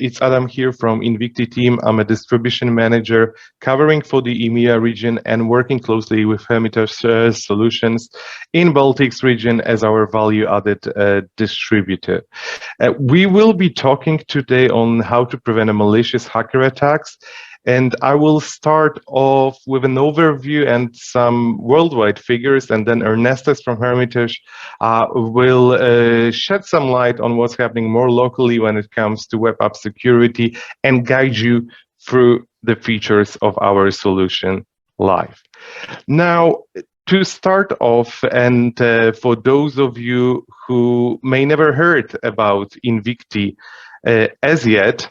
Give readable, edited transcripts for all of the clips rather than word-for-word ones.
It's Adam here from Invicti team. I'm a distribution manager covering for the EMEA region and working closely with Hermitage solutions in Baltics region as our value-added distributor. We will be talking today on how to prevent a malicious hacker attacks. And I will start off with an overview and some worldwide figures, and then Ernestus from Hermitage will shed some light on what's happening more locally when it comes to web app security and guide you through the features of our solution live. Now, to start off, and for those of you who may never heard about Invicti as yet,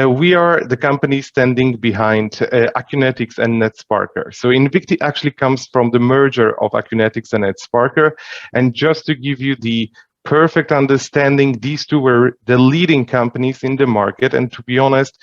we are the company standing behind Acunetics and NetSparker. So Invicti actually comes from the merger of Acunetics and NetSparker. And just to give you the perfect understanding, these two were the leading companies in the market. And to be honest,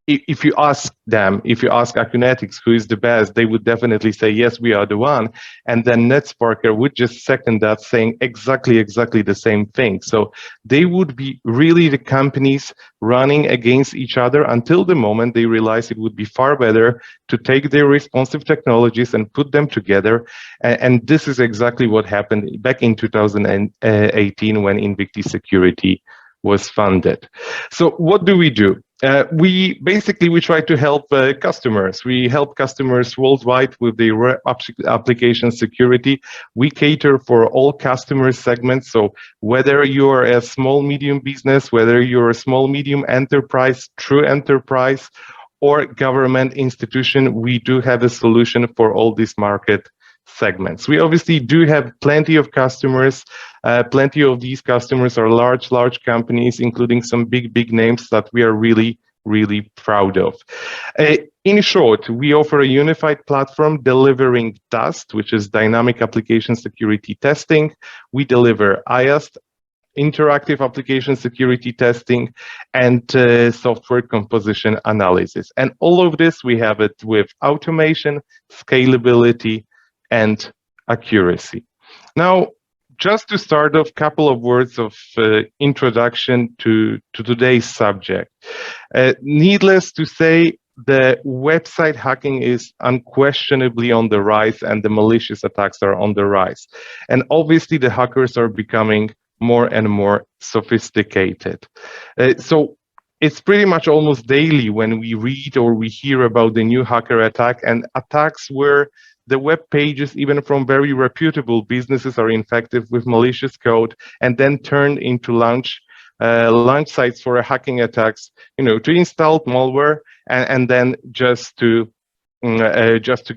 if you ask them, if you ask Acunetics who is the best, they would definitely say, yes, we are the one. And then NetSparker would just second that, saying exactly the same thing. So they would be really the companies running against each other until the moment they realize it would be far better to take their responsive technologies and put them together. And this is exactly what happened back in 2018 when Invicti Security was funded. So what do? We try to help customers. We help customers worldwide with their application security. We cater for all customer segments. So whether you're a small, medium business, whether you're a small, medium enterprise, true enterprise, or government institution, we do have a solution for all these market segments. We obviously do have plenty of customers. Plenty of these customers are large companies, including some big names that we are really proud of. In short, we offer a unified platform delivering DAST, which is Dynamic Application Security Testing. We deliver IAST, Interactive Application Security Testing, and software composition analysis. And all of this, we have it with automation, scalability, and accuracy. Now, just to start off, a couple of words of introduction to today's subject. Needless to say, the website hacking is unquestionably on the rise and the malicious attacks are on the rise. And obviously the hackers are becoming more and more sophisticated. So it's pretty much almost daily when we read or we hear about the new hacker attack, and attacks where the web pages, even from very reputable businesses, are infected with malicious code and then turned into launch sites for hacking attacks, to install malware and then just to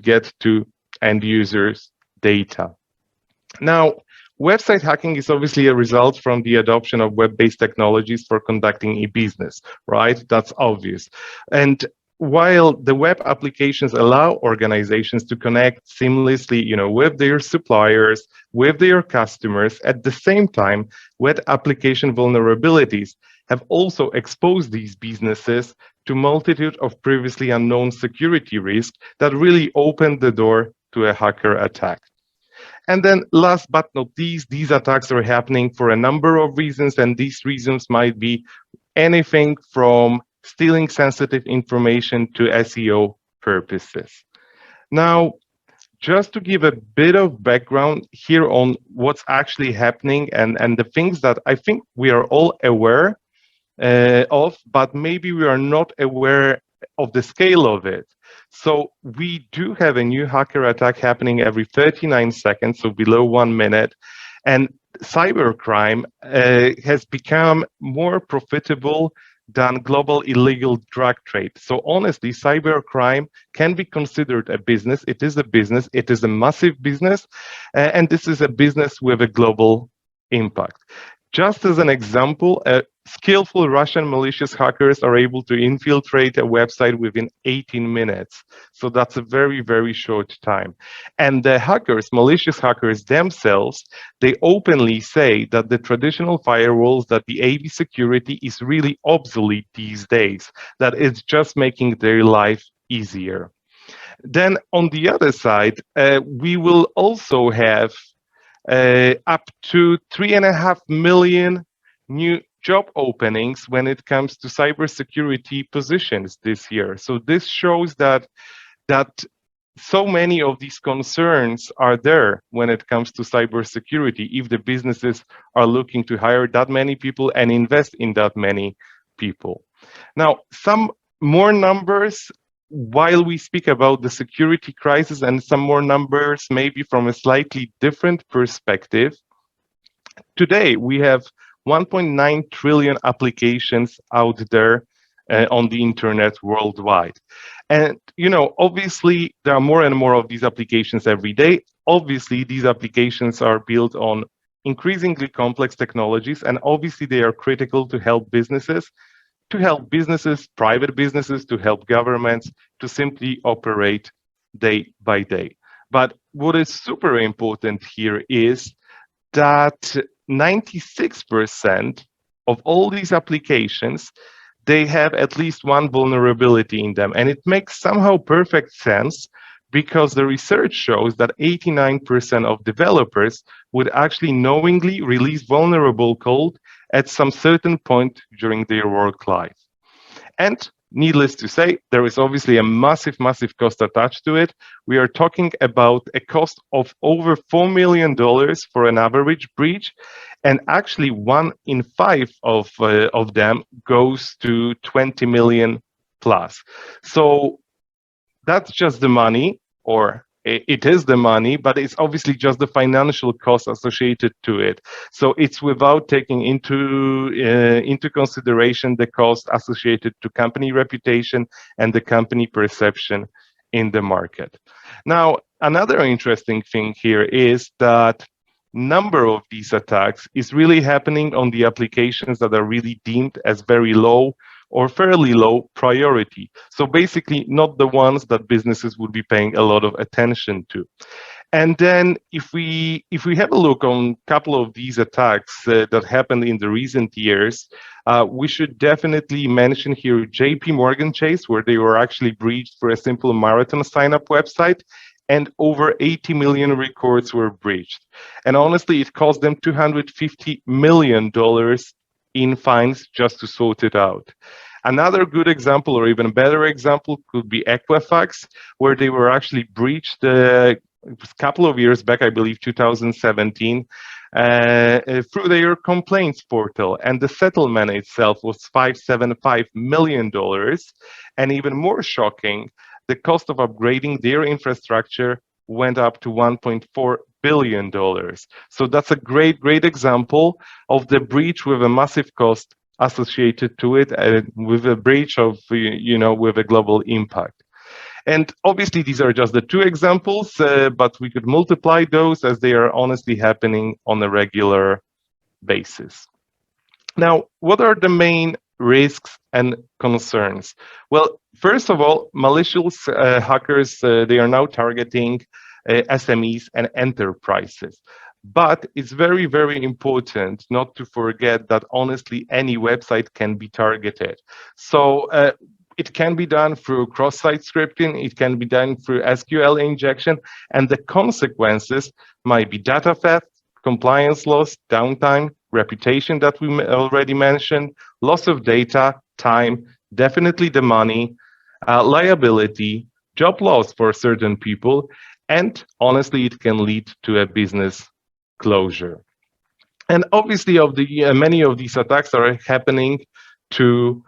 get to end users' data. Now, website hacking is obviously a result from the adoption of web-based technologies for conducting e-business, right? That's obvious. And while the web applications allow organizations to connect seamlessly, with their suppliers, with their customers, at the same time, web application vulnerabilities have also exposed these businesses to a multitude of previously unknown security risks that really opened the door to a hacker attack. And then last but not least, these attacks are happening for a number of reasons, and these reasons might be anything from stealing sensitive information to SEO purposes. Now, just to give a bit of background here on what's actually happening and the things that I think we are all aware of, but maybe we are not aware of the scale of it. So we do have a new hacker attack happening every 39 seconds, so below 1 minute. And cybercrime has become more profitable than global illegal drug trade. So honestly, cybercrime can be considered a business. It is a business. It is a massive business. And this is a business with a global impact. Just as an example, skillful Russian malicious hackers are able to infiltrate a website within 18 minutes. So that's a very short time. And the hackers, malicious hackers themselves, they openly say that the traditional firewalls, that the AV security is really obsolete these days, that it's just making their life easier. Then on the other side, we will also have up to 3.5 million new job openings when it comes to cybersecurity positions this year. So this shows that so many of these concerns are there when it comes to cybersecurity if the businesses are looking to hire that many people and invest in that many people. Now, some more numbers while we speak about the security crisis, and some more numbers maybe from a slightly different perspective. Today, we have 1.9 trillion applications out there on the internet worldwide. And, obviously, there are more and more of these applications every day. Obviously, these applications are built on increasingly complex technologies, and obviously, they are critical to help businesses, private businesses, to help governments to simply operate day by day. But what is super important here is that 96% of all these applications, they have at least one vulnerability in them. And it makes somehow perfect sense because the research shows that 89% of developers would actually knowingly release vulnerable code at some certain point during their work life. And needless to say, there is obviously a massive, massive cost attached to it. We are talking about a cost of over $4 million for an average breach. And actually, 1 in 5 of them goes to 20 million plus. So that's just the money, or it is the money, but it's obviously just the financial cost associated to it. So it's without taking into consideration the cost associated to company reputation and the company perception in the market. Now, another interesting thing here is that number of these attacks is really happening on the applications that are really deemed as very low or fairly low priority. So basically not the ones that businesses would be paying a lot of attention to. And then if we have a look on a couple of these attacks that happened in the recent years, we should definitely mention here JP Morgan Chase, where they were actually breached for a simple marathon sign-up website, and over 80 million records were breached. And honestly, it cost them $250 million in fines just to sort it out. Another good example, or even better example, could be Equifax, where they were actually breached a couple of years back, I believe 2017, through their complaints portal. And the settlement itself was $575 million. And even more shocking, the cost of upgrading their infrastructure went up to $1.4 billion. So that's a great, great example of the breach with a massive cost associated to it, and with a breach of, with a global impact. And obviously, these are just the two examples, but we could multiply those as they are honestly happening on a regular basis. Now, what are the main risks and concerns? Well, first of all, malicious hackers, they are now targeting SMEs and enterprises. But it's very, very important not to forget that honestly, any website can be targeted. So it can be done through cross-site scripting, it can be done through SQL injection, and the consequences might be data theft, compliance loss, downtime, reputation that we already mentioned, loss of data, time, definitely the money, liability, job loss for certain people, and honestly, it can lead to a business closure. And obviously, many of these attacks are happening to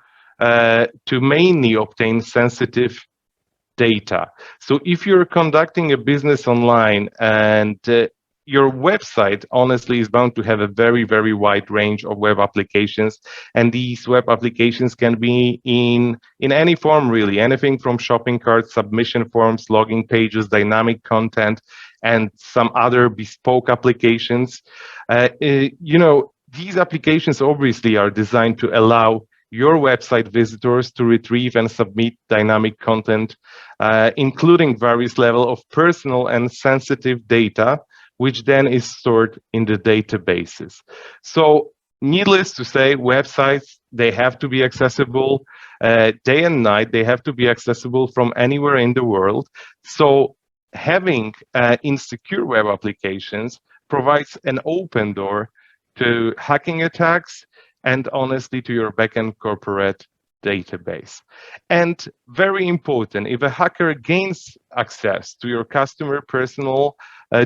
mainly obtain sensitive data. So if you're conducting a business online and your website honestly is bound to have a very, very wide range of web applications, and these web applications can be in any form, really, anything from shopping carts, submission forms, login pages, dynamic content, and some other bespoke applications. These applications obviously are designed to allow your website visitors to retrieve and submit dynamic content, including various levels of personal and sensitive data, which then is stored in the databases. So needless to say, websites, they have to be accessible day and night. They have to be accessible from anywhere in the world. So having insecure web applications provides an open door to hacking attacks and honestly to your backend corporate database. And very important, if a hacker gains access to your customer personal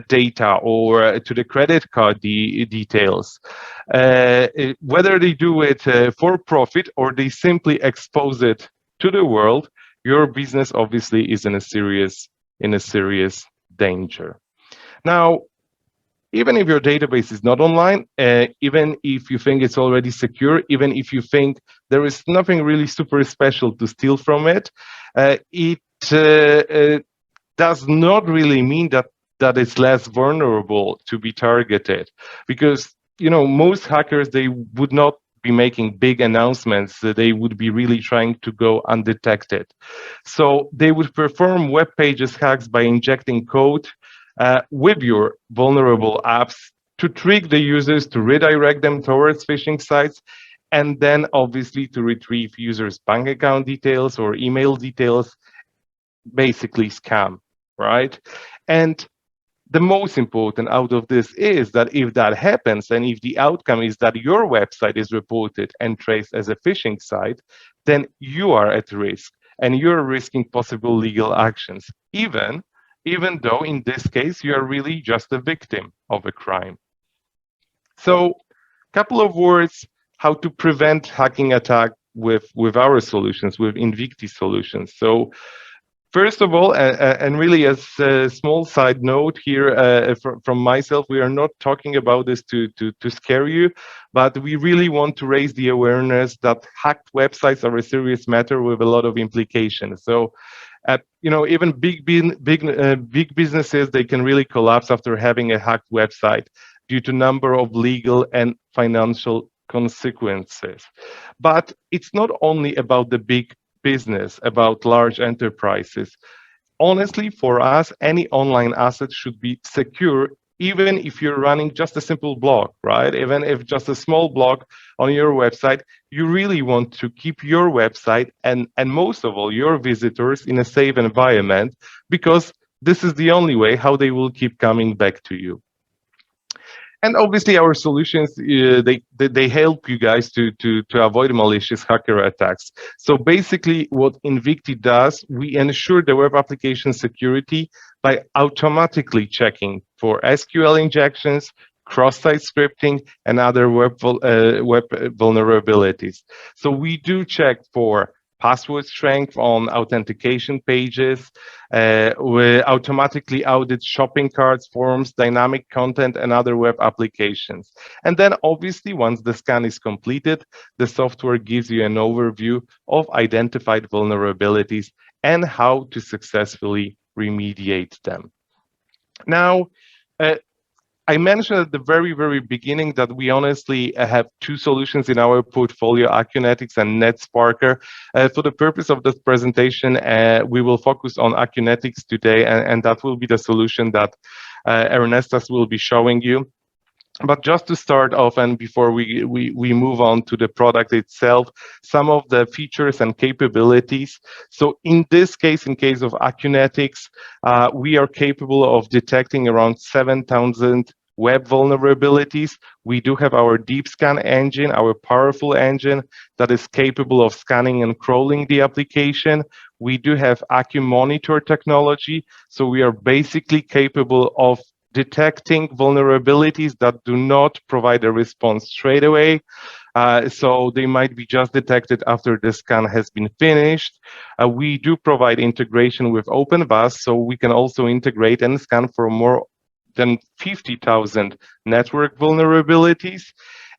data or to the credit card details, whether they do it for profit or they simply expose it to the world, your business obviously is in a serious danger. Now, even if your database is not online, even if you think it's already secure, even if you think there is nothing really super special to steal from it, it does not really mean that it's less vulnerable to be targeted, because most hackers, they would not be making big announcements. They would be really trying to go undetected. So they would perform web pages hacks by injecting code with your vulnerable apps to trick the users, to redirect them towards phishing sites, and then obviously to retrieve users' bank account details or email details, basically scam, right? And the most important out of this is that if that happens, and if the outcome is that your website is reported and traced as a phishing site, then you are at risk and you're risking possible legal actions, even though in this case you are really just a victim of a crime. So, a couple of words how to prevent hacking attack with our solutions, with Invicti solutions. So first of all, and really as a small side note here from myself, we are not talking about this to scare you, but we really want to raise the awareness that hacked websites are a serious matter with a lot of implications. So, even big businesses, they can really collapse after having a hacked website due to number of legal and financial consequences. But it's not only about the big business, about large enterprises. Honestly, for us, any online asset should be secure, even if you're running just a simple blog, right? Even if just a small blog on your website, you really want to keep your website and most of all, your visitors in a safe environment, because this is the only way how they will keep coming back to you. And obviously, our solutions they help you guys to avoid malicious hacker attacks. So basically, what Invicti does, we ensure the web application security by automatically checking for SQL injections, cross-site scripting, and other web vulnerabilities. So we do check for password strength on authentication pages. We automatically audit shopping carts, forms, dynamic content, and other web applications. And then obviously, once the scan is completed, the software gives you an overview of identified vulnerabilities and how to successfully remediate them. Now, I mentioned at the very, very beginning that we honestly have two solutions in our portfolio, Acunetics and NetSparker. For the purpose of this presentation, we will focus on Acunetics today, and that will be the solution that Ernestas will be showing you. But just to start off, and before we move on to the product itself, some of the features and capabilities. So in this case, in case of Acunetics, we are capable of detecting around 7,000 web vulnerabilities. We do have our deep scan engine, our powerful engine that is capable of scanning and crawling the application. We do have AcuMonitor technology, so we are basically capable of detecting vulnerabilities that do not provide a response straight away. So they might be just detected after the scan has been finished. We do provide integration with OpenVAS, so we can also integrate and scan for more than 50,000 network vulnerabilities.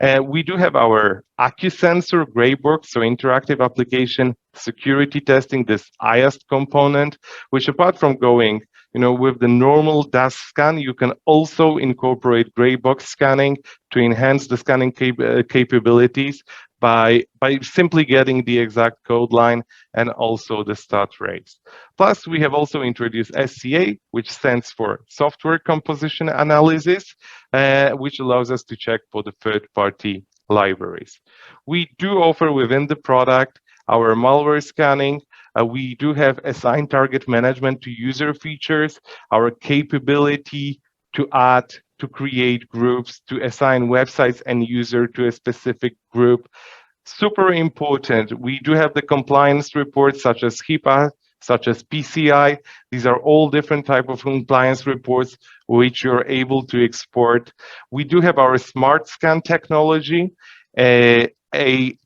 We do have our AcuSensor Greybox, so interactive application security testing, this IAST component, which apart from going with the normal DAS scan, you can also incorporate gray box scanning to enhance the scanning capabilities by simply getting the exact code line and also the stat rates. Plus, we have also introduced SCA, which stands for Software Composition Analysis, which allows us to check for the third-party libraries. We do offer within the product our malware scanning. We do have assigned target management to user features, our capability to add, to create groups, to assign websites and user to a specific group. Super important. We do have the compliance reports such as HIPAA, such as PCI. These are all different type of compliance reports which you're able to export. We do have our smart scan technology, a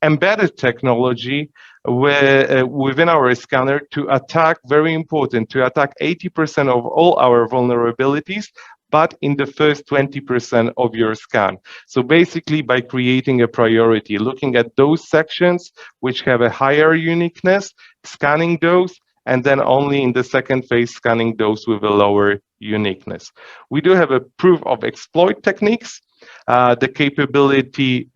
embedded technology within our scanner to attack, very important, to attack 80% of all our vulnerabilities, but in the first 20% of your scan. So basically by creating a priority, looking at those sections which have a higher uniqueness, scanning those, and then only in the second phase scanning those with a lower uniqueness. We do have a proof of exploit techniques, the capability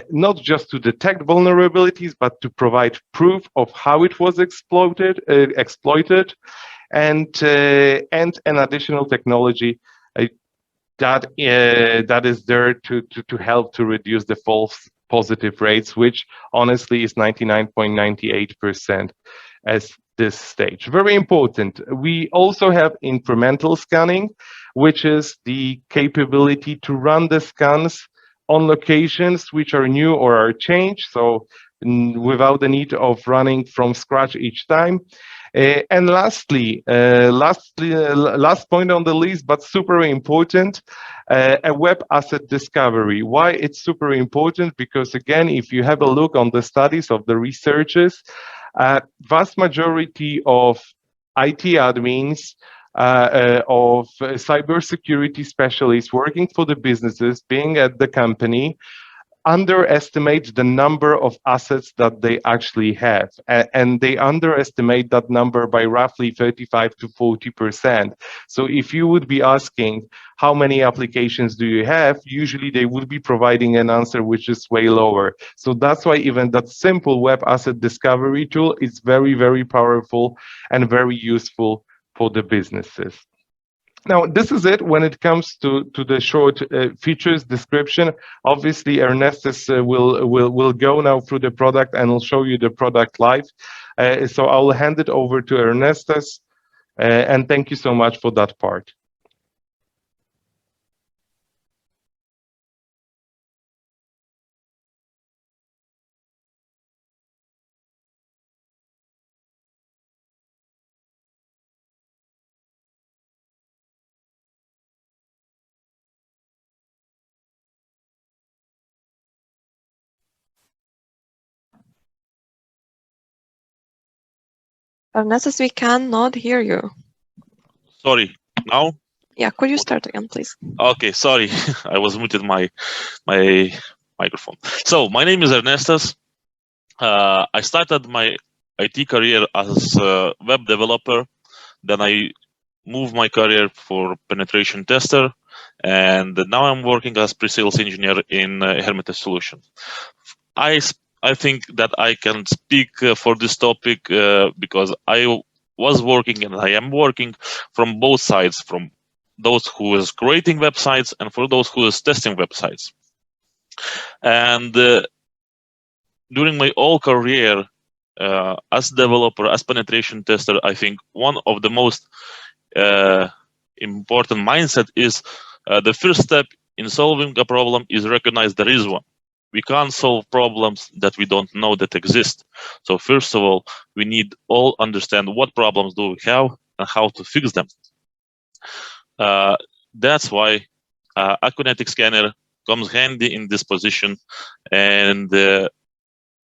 not just to detect vulnerabilities, but to provide proof of how it was exploited, and an additional technology that is there to help to reduce the false positive rates, which honestly is 99.98% as this stage. Very important. We also have incremental scanning, which is the capability to run the scans on locations which are new or are changed, so without the need of running from scratch each time. And lastly, last point on the list, but super important, a web asset discovery. Why it's super important? Because again, if you have a look on the studies of the researchers, vast majority of IT admins, of cybersecurity specialists working for the businesses, being at the company, underestimate the number of assets that they actually have. And they underestimate that number by roughly 35 to 40%. So if you would be asking how many applications do you have, usually they would be providing an answer which is way lower. So that's why even that simple web asset discovery tool is very, very powerful and very useful for the businesses. Now, this is it when it comes to the short features description. Obviously, Ernestus will go now through the product and will show you the product live. So I'll hand it over to Ernestus, and thank you so much for that part. Ernestus, we cannot hear you. Sorry, now? Yeah, could you start again, please? Okay, sorry, I was muted my microphone. So my name is Ernestus. I started my IT career as a web developer. Then I moved my career for penetration tester, and now I'm working as pre-sales engineer in Hermitage solution. I think that I can speak for this topic because I was working and I am working from both sides, from those who is creating websites and for those who is testing websites. And during my whole career as developer, as penetration tester, I think one of the most important mindset is the first step in solving a problem is recognize there is one. We can't solve problems that we don't know that exist. So first of all, we need all understand what problems do we have and how to fix them. That's why a kinetic scanner comes handy in this position. And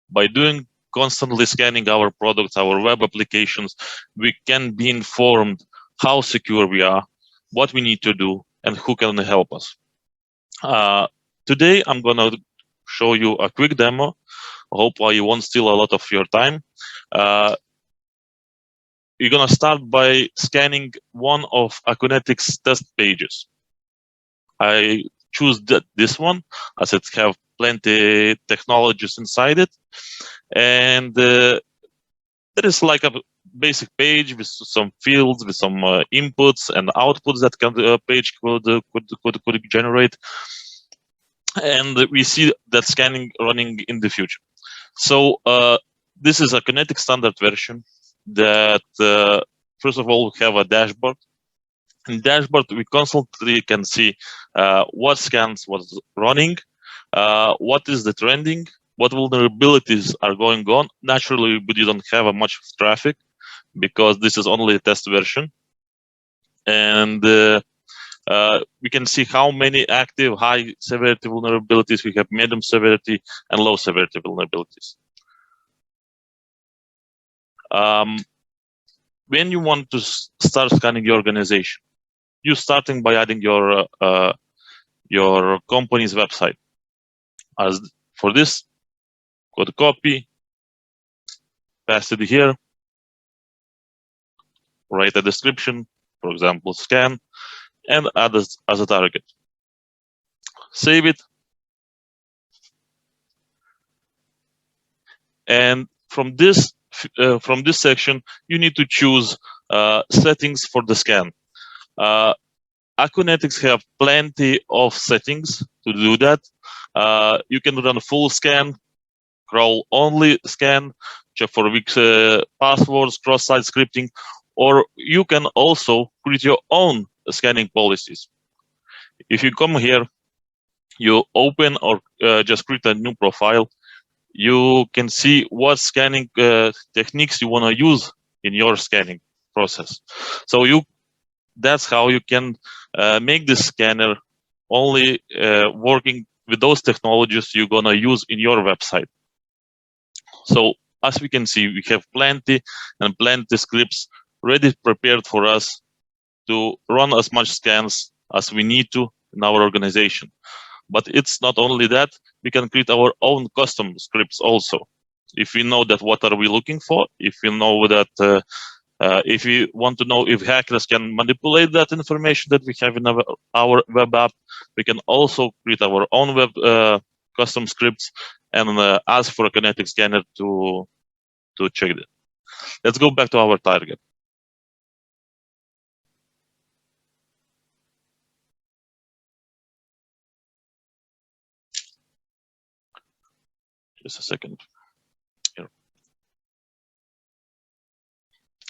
by doing constantly scanning our products, our web applications, we can be informed how secure we are, what we need to do, and who can help us. Today, I'm going to show you a quick demo. Hopefully, you won't steal a lot of your time. You're going to start by scanning one of Akunetics test pages. I choose this one as it have plenty technologies inside it. And there is like a basic page with some fields, with some inputs and outputs that the page could generate. And we see that scanning running in the future. So this is a kinetic standard version that, first of all, we have a dashboard. In dashboard, we constantly can see what scans was running, what is the trending, what vulnerabilities are going on. Naturally, we didn't have much traffic because this is only a test version. And we can see how many active high severity vulnerabilities we have, medium severity and low severity vulnerabilities. When you want to start scanning your organization, you're starting by adding your company's website. As for this, go to copy, paste it here, write a description, for example, scan, and add as a target. Save it. And from this section, you need to choose settings for the scan. Acunetics have plenty of settings to do that. You can run a full scan, crawl only scan, check for weak passwords, cross-site scripting, or you can also create your own scanning policies. If you come here, you open or just create a new profile, you can see what scanning techniques you want to use in your scanning process. So that's how you can make this scanner only working with those technologies you're going to use in your website. So as we can see, we have plenty scripts ready prepared for us to run as much scans as we need to in our organization. But it's not only that, we can create our own custom scripts also. If we know that what are we looking for, if we know that if we want to know if hackers can manipulate that information that we have in our web app, we can also create our own web custom scripts and ask for a kinetic scanner to check it. Let's go back to our target. Just a second. Here.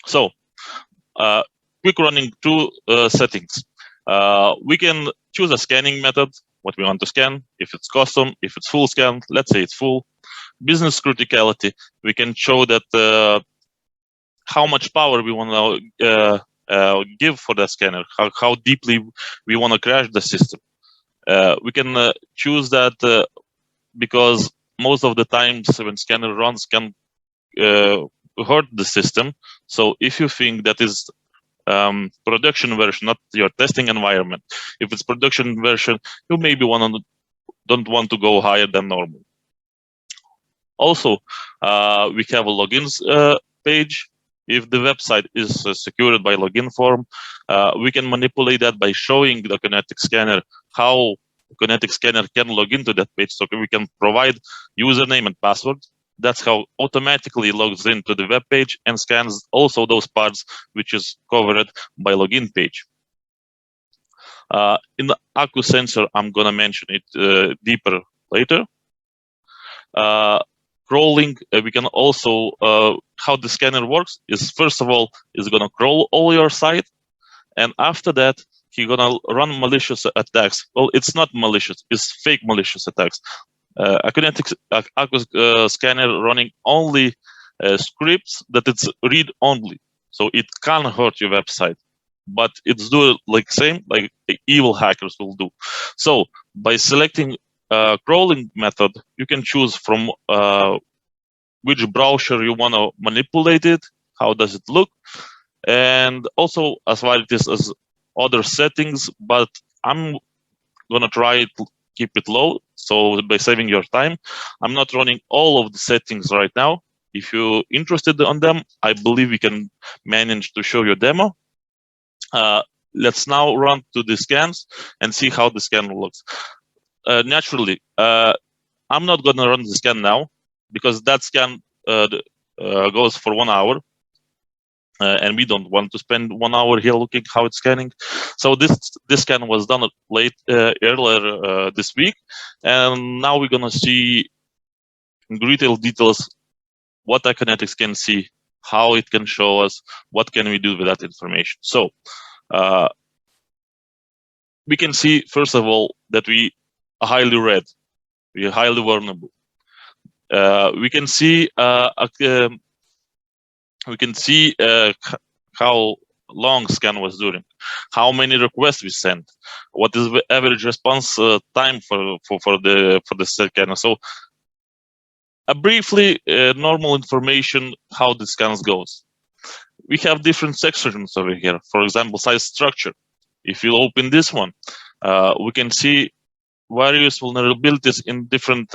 So, quick running through settings. We can choose a scanning method, what we want to scan, if it's custom, if it's full scan, let's say it's full. Business criticality, we can show that how much power we want to give for that scanner, how deeply we want to crash the system. We can choose that because most of the times when scanner runs can hurt the system. So if you think that is production version, not your testing environment, if it's production version, you maybe don't want to go higher than normal. Also, we have a logins page. If the website is secured by login form, we can manipulate that by showing the kinetic scanner how kinetic scanner can log into that page. So we can provide username and password. That's how automatically logs into the web page and scans also those parts which is covered by login page. In the Accu sensor, I'm gonna mention it deeper later. Crawling, we can also, how the scanner works is, first of all, is gonna crawl all your site. And after that, he's gonna run malicious attacks. Well, it's not malicious, it's fake malicious attacks. Accu scanner running only scripts that it's read only. So it can hurt your website, but it's do like same like evil hackers will do. So by selecting crawling method, you can choose from which browser you want to manipulate it, how does it look, and also as well it is as other settings, but I'm gonna try to keep it low. So by saving your time, I'm not running all of the settings right now. If you're interested on them, I believe we can manage to show you a demo. Let's now run to the scans and see how the scan looks. Naturally, I'm not going to run the scan now because that scan goes for 1 hour. And we don't want to spend 1 hour here looking how it's scanning. So this scan was done earlier this week. And now we're going to see in greater details what Acunetics can see, how it can show us, what can we do with that information. So we can see, first of all, that we are highly red. We are highly vulnerable. We can see how long scan was during, how many requests we sent, what is the average response time for the scanner. So briefly, normal information how the scans goes. We have different sections over here. For example, size structure. If you open this one, we can see various vulnerabilities in different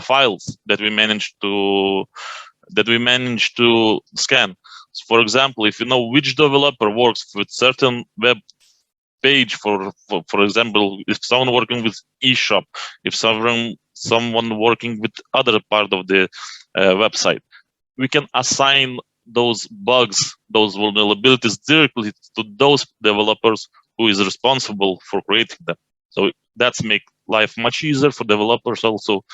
files that we managed to scan. So for example, if you know which developer works with certain web page, for example, if someone working with eShop, if someone working with other part of the website, we can assign those bugs, those vulnerabilities directly to those developers who is responsible for creating them. So that's make life much easier for developers also,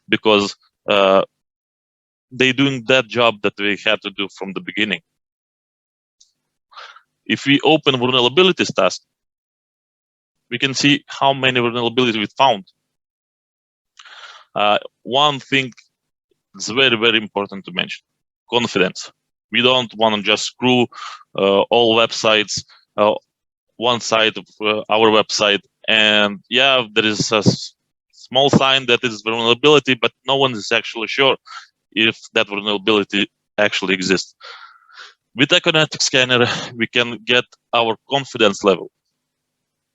because they doing that job that they had to do from the beginning. If we open vulnerabilities task, we can see how many vulnerabilities we found. One thing is very, very important to mention: confidence. We don't want to just screw all websites, one side of our website, and yeah, there is a small sign that it is vulnerability, but no one is actually sure if that vulnerability actually exists. With Aconetic Scanner, we can get our confidence level.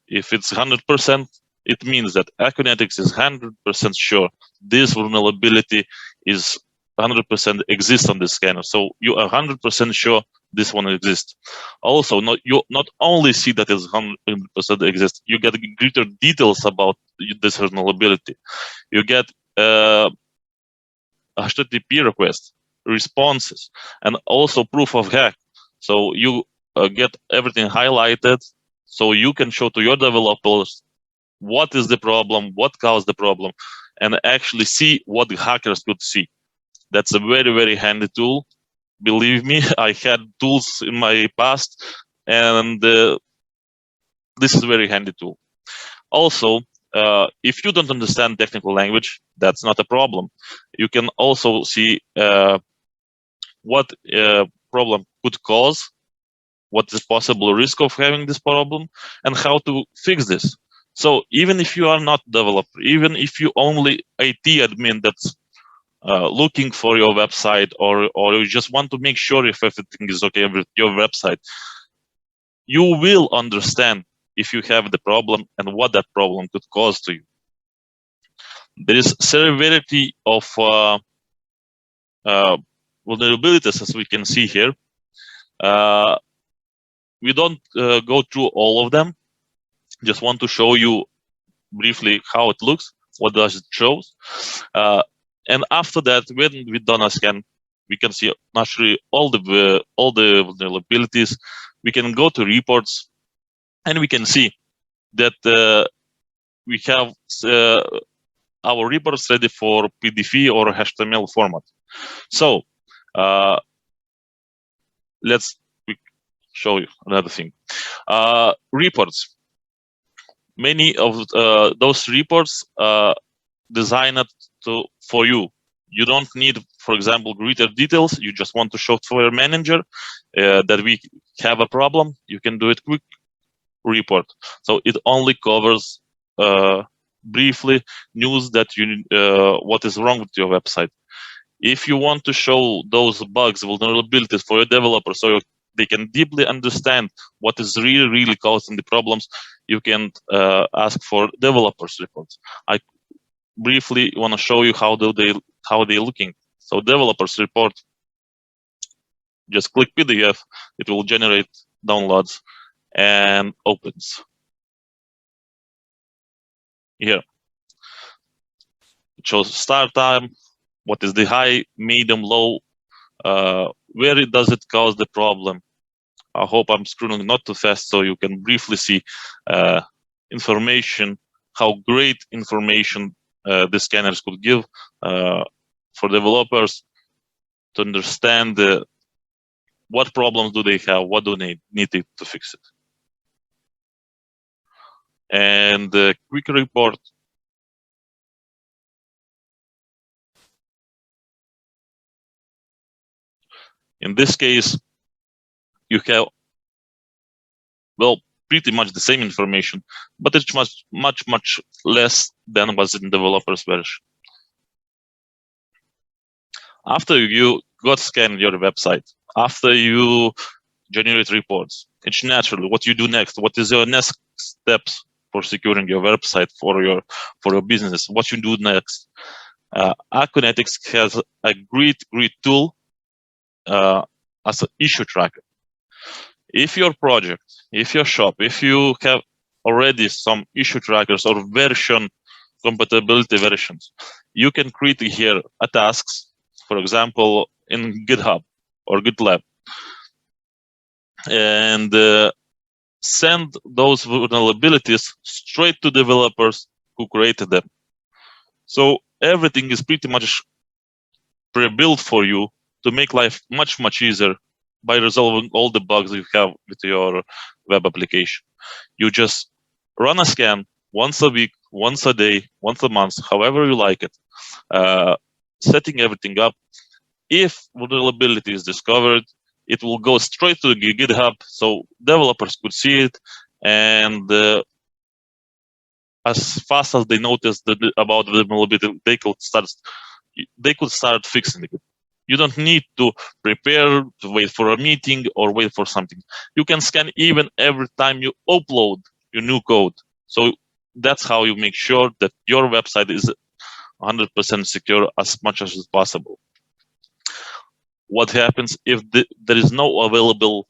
If it's 100%, it means that Aconetics is 100% sure this vulnerability is 100% exists on the scanner. So you are 100% sure this one exists. Also, you not only see that it's 100% exists, you get greater details about this vulnerability. You get HTTP requests, responses, and also proof of hack. So you get everything highlighted, so you can show to your developers what is the problem, what caused the problem, and actually see what the hackers could see. That's a very, very handy tool. Believe me, I had tools in my past, and this is a very handy tool. Also, if you don't understand technical language, that's not a problem. You can also see what problem could cause, what is possible risk of having this problem, and how to fix this. So even if you are not developer, even if you only IT admin that's looking for your website, or you just want to make sure if everything is okay with your website, you will understand if you have the problem and what that problem could cause to you. There is severity of vulnerabilities, as we can see here. We don't go through all of them. Just want to show you briefly how it looks, what does it show. And after that, when we've done a scan, we can see naturally all the vulnerabilities. We can go to reports, and we can see that we have our reports ready for PDF or HTML format. So let's show you another thing. Reports. Many of those reports are designed for you. You don't need, for example, greater details. You just want to show to your manager that we have a problem. You can do it quick report. So it only covers briefly news that you what is wrong with your website. If you want to show those bugs, vulnerabilities for your developers, so they can deeply understand what is really causing the problems, you can ask for developers reports. I briefly want to show you how they're looking. So developers report, just click PDF, it will generate downloads and opens. Here it shows start time, what is the high, medium, low, where does it cause the problem. I hope I'm scrolling not too fast so you can briefly see information, how great information the scanners could give for developers to understand what problems do they have, what do they need to fix it. and the quick report. In this case, you have, well, pretty much the same information, but it's much less than was in developer's version. After you got scanned your website, after you generate reports, it's natural what you do next. What is your next steps for securing your website for your business? What you do next? Acconetics has a great tool as an issue tracker. If your project, if your shop, if you have already some issue trackers or version compatibility versions, you can create here a tasks, for example, in GitHub or GitLab, and send those vulnerabilities straight to developers who created them. So everything is pretty much pre-built for you to make life much easier by resolving all the bugs you have with your web application. You just run a scan once a week, once a day, once a month, however you like it, setting everything up. If vulnerability is discovered, it will go straight to GitHub, so developers could see it, and as fast as they notice about the vulnerability, they could start fixing it. You don't need to prepare, to wait for a meeting or wait for something. You can scan even every time you upload your new code. So that's how you make sure that your website is 100% secure as much as possible. What happens if there is no available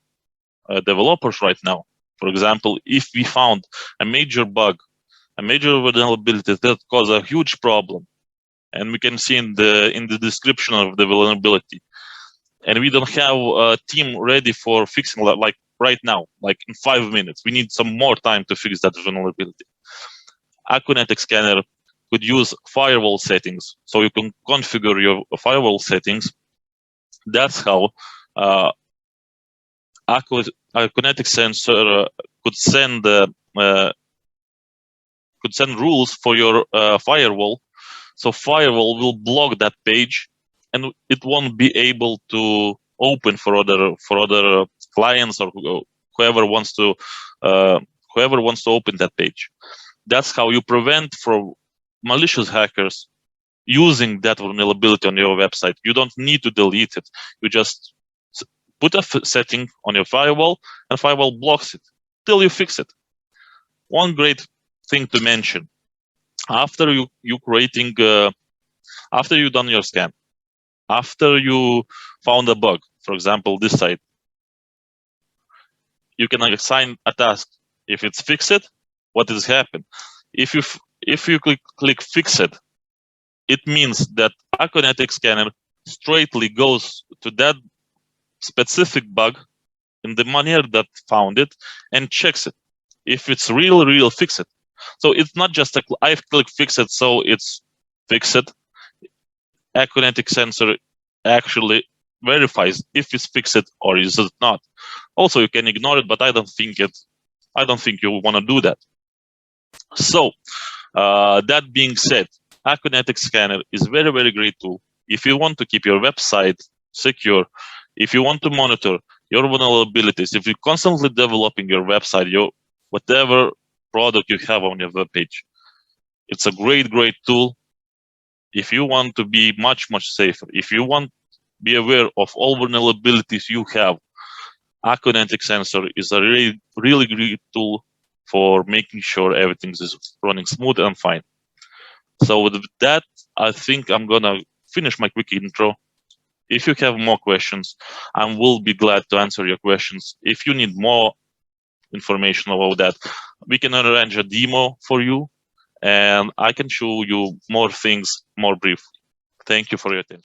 developers right now? For example, if we found a major bug, a major vulnerability that caused a huge problem, and we can see in the description of the vulnerability, and we don't have a team ready for fixing like right now, like in 5 minutes, we need some more time to fix that vulnerability. Acconetic scanner could use firewall settings, so you can configure your firewall settings. That's how Acconetic sensor could send rules for your firewall. So firewall will block that page, and it won't be able to open for other clients or whoever wants to open that page. That's how you prevent from malicious hackers using that vulnerability on your website. You don't need to delete it. You just put a setting on your firewall, and firewall blocks it till you fix it. One great thing to mention: after you done your scan, after you found a bug, for example, this site, you can assign a task. If it's fixed, what has happened? If you click fix it, it means that Acconetic scanner straightly goes to that specific bug in the manner that found it and checks it. If it's real fix it. So it's not just I've clicked fix it, so it's fixed. Acconetic sensor actually verifies if it's fixed or is it not. Also, you can ignore it, but I don't think you want to do that. So that being said, Acconetic scanner is very great tool. If you want to keep your website secure, if you want to monitor your vulnerabilities, if you're constantly developing your website, your whatever product you have on your web page, it's a great tool. If you want to be much safer, if you want to be aware of all vulnerabilities you have, Acconetic sensor is a really great tool for making sure everything is running smooth and fine. So with that, I think I'm gonna finish my quick intro. If you have more questions, I will be glad to answer your questions. If you need more information about that, we can arrange a demo for you, and I can show you more things more briefly. Thank you for your attention.